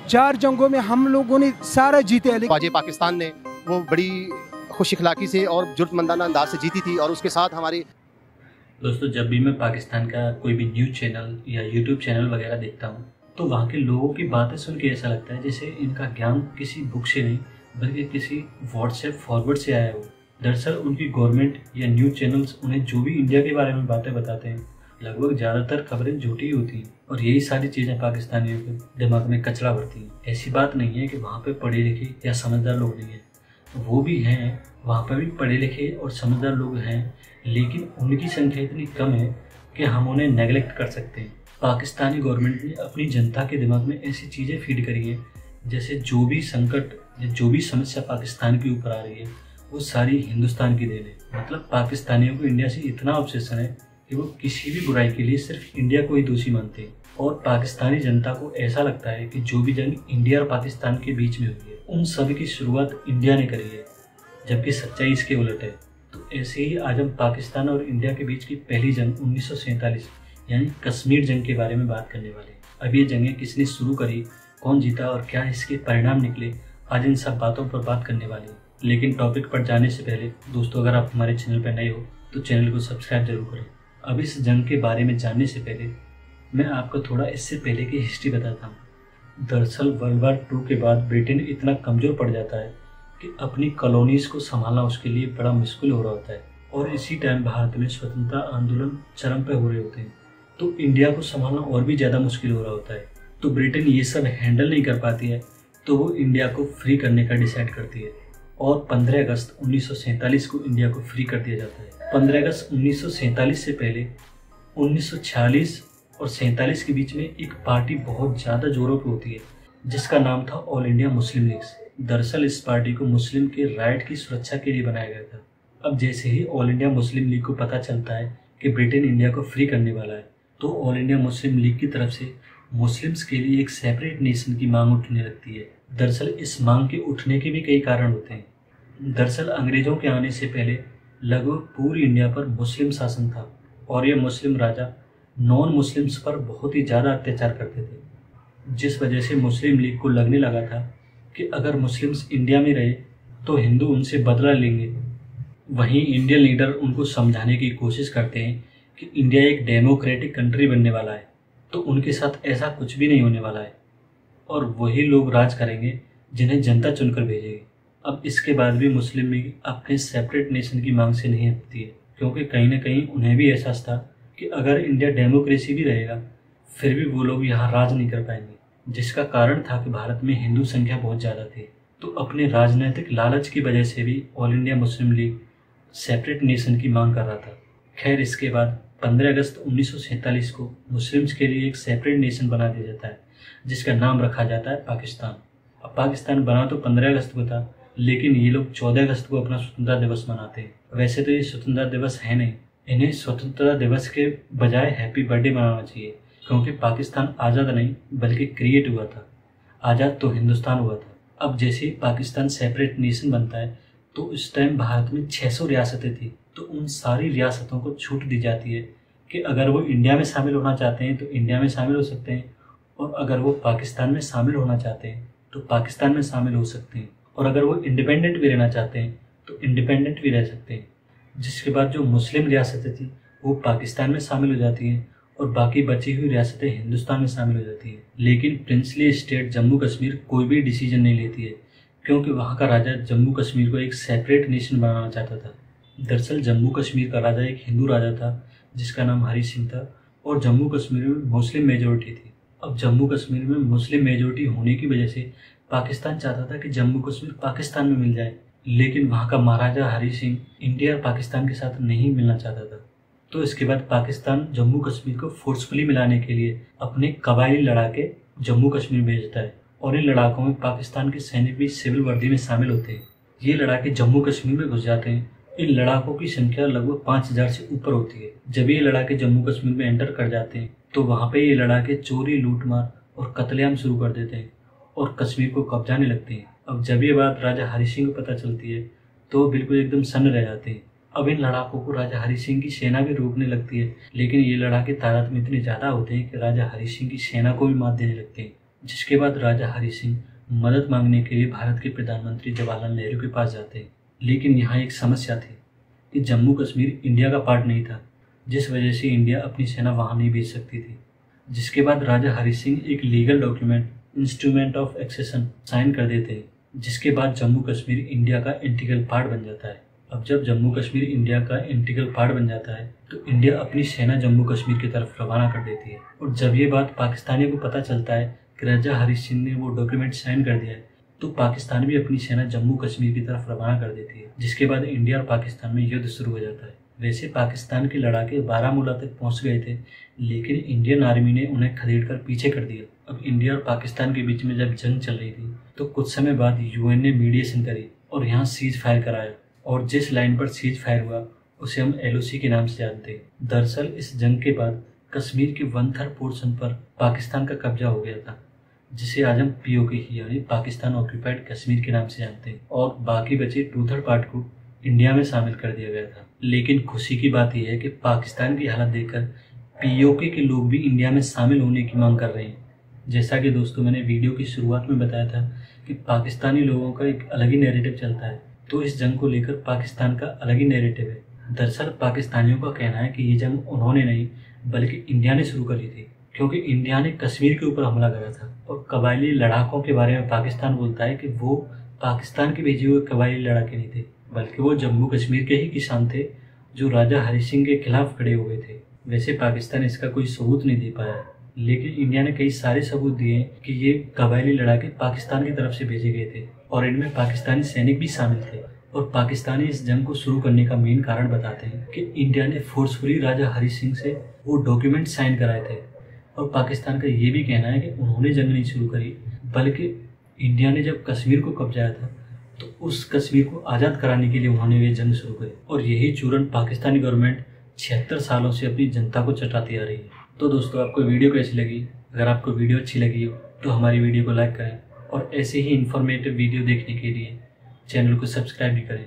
4 जंगों में हम लोगों ने सारा जीते हैं, लेकिन पाकिस्तान ने वो बड़ी खुश इखलाकी से और जुर्मंदाना अंदाज से जीती थी। और उसके साथ हमारी दोस्तों, जब भी मैं पाकिस्तान का कोई भी न्यूज़ चैनल या यूट्यूब चैनल वगैरह देखता हूँ तो वहाँ के लोगों की बातें सुन के ऐसा लगता है जैसे इनका ज्ञान किसी बुक से नहीं बल्कि किसी व्हाट्सएप फॉरवर्ड से आया हो। दरअसल उनकी गवर्नमेंट या न्यूज़ चैनल्स उन्हें जो भी इंडिया के बारे में बातें बताते हैं लगभग ज़्यादातर खबरें झूठी होती हैं और यही सारी चीज़ें पाकिस्तानियों के दिमाग में कचरा भरती हैं। ऐसी बात नहीं है कि वहाँ पे पढ़े लिखे या समझदार लोग नहीं हैं, वो भी हैं, वहाँ पर भी पढ़े लिखे और समझदार लोग हैं, लेकिन उनकी संख्या इतनी कम है कि हम उन्हें नेगलेक्ट कर सकते हैं। पाकिस्तानी गवर्नमेंट ने अपनी जनता के दिमाग में ऐसी चीज़ें फीड करी हैं जैसे जो भी संकट या जो भी समस्या पाकिस्तान के ऊपर आ रही है वो सारी हिंदुस्तान की देन है। मतलब पाकिस्तानियों को इंडिया से इतना ऑब्सेशन है कि वो किसी भी बुराई के लिए सिर्फ इंडिया को ही दोषी मानते हैं और पाकिस्तानी जनता को ऐसा लगता है कि जो भी जंग इंडिया और पाकिस्तान के बीच में हुई है उन सभी की शुरुआत इंडिया ने करी है, जबकि सच्चाई इसके उलट है। तो ऐसे ही आज हम पाकिस्तान और इंडिया के बीच की पहली जंग 1947 यानी कश्मीर जंग के बारे में बात करने वाले हैं। अब ये जंगें किसने शुरू करी, कौन जीता और क्या इसके परिणाम निकले, आज इन सब बातों पर बात करने वाली है। लेकिन टॉपिक पर जाने से पहले दोस्तों, अगर आप हमारे चैनल पर नए हो तो चैनल को सब्सक्राइब जरूर करें। अब इस जंग के बारे में जानने से पहले मैं आपको थोड़ा इससे पहले की हिस्ट्री बताता हूँ। दरअसल वर्ल्ड वार 2 के बाद ब्रिटेन इतना कमज़ोर पड़ जाता है कि अपनी कॉलोनीज़ को संभालना उसके लिए बड़ा मुश्किल हो रहा होता है और इसी टाइम भारत में स्वतंत्रता आंदोलन चरम पे हो रहे होते हैं, तो इंडिया को संभालना और भी ज़्यादा मुश्किल हो रहा होता है। तो ब्रिटेन ये सब हैंडल नहीं कर पाती है तो वो इंडिया को फ्री करने का डिसाइड करती है और 15 अगस्त 1947 को इंडिया को फ्री कर दिया जाता है। 15 अगस्त 1947 से पहले 1946 और 47 के बीच में एक पार्टी बहुत ज़्यादा जोरों पे होती है जिसका नाम था ऑल इंडिया मुस्लिम लीग। दरअसल इस पार्टी को मुस्लिम के राइट की सुरक्षा के लिए बनाया गया था। अब जैसे ही ऑल इंडिया मुस्लिम लीग को पता चलता है कि ब्रिटेन इंडिया को फ्री करने वाला है तो ऑल इंडिया मुस्लिम लीग की तरफ से मुस्लिम्स के लिए एक सेपरेट नेशन की मांग उठने लगती है। दरअसल इस मांग के उठने के भी कई कारण होते हैं। दरअसल अंग्रेजों के आने से पहले लगभग पूरी इंडिया पर मुस्लिम शासन था और ये मुस्लिम राजा नॉन मुस्लिम्स पर बहुत ही ज़्यादा अत्याचार करते थे, जिस वजह से मुस्लिम लीग को लगने लगा था कि अगर मुस्लिम्स इंडिया में रहे तो हिंदू उनसे बदला लेंगे। वहीं इंडियन लीडर उनको समझाने की कोशिश करते हैं कि इंडिया एक डेमोक्रेटिक कंट्री बनने वाला है, तो उनके साथ ऐसा कुछ भी नहीं होने वाला है और वही लोग राज करेंगे जिन्हें जनता चुनकर भेजेगी। अब इसके बाद भी मुस्लिम लीग अपने सेपरेट नेशन की मांग से नहीं हटती है, क्योंकि कहीं ना कहीं उन्हें भी एहसास था कि अगर इंडिया डेमोक्रेसी भी रहेगा फिर भी वो लोग यहाँ राज नहीं कर पाएंगे, जिसका कारण था कि भारत में हिंदू संख्या बहुत ज़्यादा थी। तो अपने राजनीतिक लालच की वजह से भी all India Muslim league separate nation की मांग कर रहा था। खैर, इसके बाद 15 अगस्त 1947 को मुस्लिम्स के लिए एक सेपरेट नेशन बना दिया जाता है जिसका नाम रखा जाता है पाकिस्तान। अब पाकिस्तान बना तो 15 अगस्त को था, लेकिन ये लोग 14 अगस्त को अपना स्वतंत्रता दिवस मनाते हैं। वैसे तो ये स्वतंत्रता दिवस है नहीं, इन्हें स्वतंत्रता दिवस के बजाय हैप्पी बर्थडे मनाना चाहिए, क्योंकि पाकिस्तान आज़ाद नहीं बल्कि क्रिएट हुआ था। आज़ाद तो हिंदुस्तान हुआ था। अब जैसे ही पाकिस्तान सेपरेट नेशन बनता है तो उस टाइम भारत में 600 रियासतें थी, तो उन सारी रियासतों को छूट दी जाती है कि अगर वो इंडिया में शामिल होना चाहते हैं तो इंडिया में शामिल हो सकते हैं, और अगर वो पाकिस्तान में शामिल होना चाहते हैं तो पाकिस्तान में शामिल हो सकते हैं, और अगर वो इंडिपेंडेंट भी रहना चाहते हैं तो इंडिपेंडेंट भी रह सकते हैं। जिसके बाद जो मुस्लिम रियासतें थी वो पाकिस्तान में शामिल हो जाती हैं और बाकी बची हुई रियासतें हिंदुस्तान में शामिल हो जाती हैं। लेकिन प्रिंसली स्टेट जम्मू कश्मीर कोई भी डिसीजन नहीं लेती है, क्योंकि वहाँ का राजा जम्मू कश्मीर को एक सेपरेट नेशन बनाना चाहता था। दरअसल जम्मू कश्मीर का राजा एक हिंदू राजा था जिसका नाम हरी सिंह था, और जम्मू कश्मीर में मुस्लिम मेजोरिटी थी। अब जम्मू कश्मीर में मुस्लिम मेजोरिटी होने की वजह से पाकिस्तान चाहता था कि जम्मू कश्मीर पाकिस्तान में मिल जाए, लेकिन वहाँ का महाराजा हरी सिंह इंडिया और पाकिस्तान के साथ नहीं मिलना चाहता था। तो इसके बाद पाकिस्तान जम्मू कश्मीर को फोर्सफुली मिलाने के लिए अपने कबायली लड़ाके जम्मू कश्मीर भेजता है, और इन लड़ाकों में पाकिस्तान के सैनिक भी सिविल वर्दी में शामिल होते हैं। ये लड़ाके जम्मू कश्मीर में घुस जाते हैं। इन लड़ाकों की संख्या लगभग 5000 से ऊपर होती है। जब ये लड़ाके जम्मू कश्मीर में एंटर कर जाते हैं तो वहाँ पे ये लड़ाके चोरी, लूटमार और कत्लेआम शुरू कर देते हैं और कश्मीर को कब्जाने लगते हैं। अब जब ये बात राजा हरी सिंह को पता चलती है तो बिल्कुल एकदम सन्न रह जाते हैं। अब इन लड़ाकों को राजा हरी सिंह की सेना भी रोकने लगती है, लेकिन ये लड़ाके तादाद में इतने ज़्यादा होते हैं कि राजा हरी सिंह की सेना को भी मात देने लगते हैं। जिसके बाद राजा हरि सिंह मदद मांगने के लिए भारत के प्रधानमंत्री जवाहरलाल नेहरू के पास जाते हैं। लेकिन यहाँ एक समस्या थी कि जम्मू कश्मीर इंडिया का पार्ट नहीं था, जिस वजह से इंडिया अपनी सेना वहाँ नहीं भेज सकती थी। जिसके बाद राजा हरि सिंह एक legal document instrument of accession sign कर देते हैं, जिसके बाद जम्मू कश्मीर इंडिया का इंटीग्रल पार्ट बन जाता है। अब जब जम्मू कश्मीर इंडिया का इंटीग्रल पार्ट बन जाता है तो इंडिया अपनी सेना जम्मू कश्मीर की तरफ रवाना कर देती है। और जब ये बात पाकिस्तानियों को पता चलता है कि राजा हरि सिंह ने वो डॉक्यूमेंट साइन कर दिया है, तो पाकिस्तान भी अपनी सेना जम्मू कश्मीर की तरफ रवाना कर देती है। जिसके बाद इंडिया और पाकिस्तान में युद्ध शुरू हो जाता है। वैसे पाकिस्तान के लड़ाके बारामूला तक पहुंच गए थे, लेकिन इंडियन आर्मी ने उन्हें खदेड़कर पीछे कर दिया। अब इंडिया और पाकिस्तान के बीच में जब जंग चल रही थी तो कुछ समय बाद यूएन ने मीडिएशन करी और यहाँ सीज फायर कराया। और जिस लाइन पर सीज फायर हुआ उसे हम LOC के नाम से जानते हैं। दरअसल इस जंग के बाद कश्मीर के 1/3 पोर्शन पर पाकिस्तान का कब्जा हो गया था, जिसे आज हम POK यानी पाकिस्तान ऑक्यूपाइड कश्मीर के नाम से जानते हैं। और बाकी बचे 2/3 पार्ट को इंडिया में शामिल कर दिया गया था। लेकिन खुशी की बात यह है कि पाकिस्तान की हालत देखकर POK के लोग भी इंडिया में शामिल होने की मांग कर रहे हैं। जैसा कि दोस्तों मैंने वीडियो की शुरुआत में बताया था कि पाकिस्तानी लोगों का एक अलग ही नैरेटिव चलता है, तो इस जंग को लेकर पाकिस्तान का अलग ही नैरेटिव है। दरअसल पाकिस्तानियों का कहना है कि ये जंग उन्होंने नहीं बल्कि इंडिया ने शुरू करी थी, क्योंकि इंडिया ने कश्मीर के ऊपर हमला करा था। और कबायली लड़ाकों के बारे में पाकिस्तान बोलता है कि वो पाकिस्तान के भेजे हुए कबायली लड़ाके नहीं थे, बल्कि वो जम्मू कश्मीर के ही किसान थे जो राजा हरि सिंह के खिलाफ खड़े हुए थे। वैसे पाकिस्तान इसका कोई सबूत नहीं दे पाया, लेकिन इंडिया ने कई सारे सबूत दिए कि ये कबायली लड़ाके पाकिस्तान की तरफ से भेजे गए थे और इनमें पाकिस्तानी सैनिक भी शामिल थे। और पाकिस्तानी इस जंग को शुरू करने का मेन कारण बताते हैं कि इंडिया ने फोर्सफुली राजा हरि सिंह से वो डॉक्यूमेंट साइन कराए थे। और पाकिस्तान का ये भी कहना है कि उन्होंने जंग नहीं शुरू करी, बल्कि इंडिया ने जब कश्मीर को कब्जाया था तो उस कश्मीर को आज़ाद कराने के लिए उन्होंने ये जंग शुरू करी। और यही चूरन पाकिस्तानी गवर्नमेंट 76 सालों से अपनी जनता को चटाती आ रही है। तो दोस्तों आपको वीडियो कैसी लगी? अगर आपको वीडियो अच्छी लगी हो तो हमारी वीडियो को लाइक करें और ऐसे ही इन्फॉर्मेटिव वीडियो देखने के लिए चैनल को सब्सक्राइब भी करें।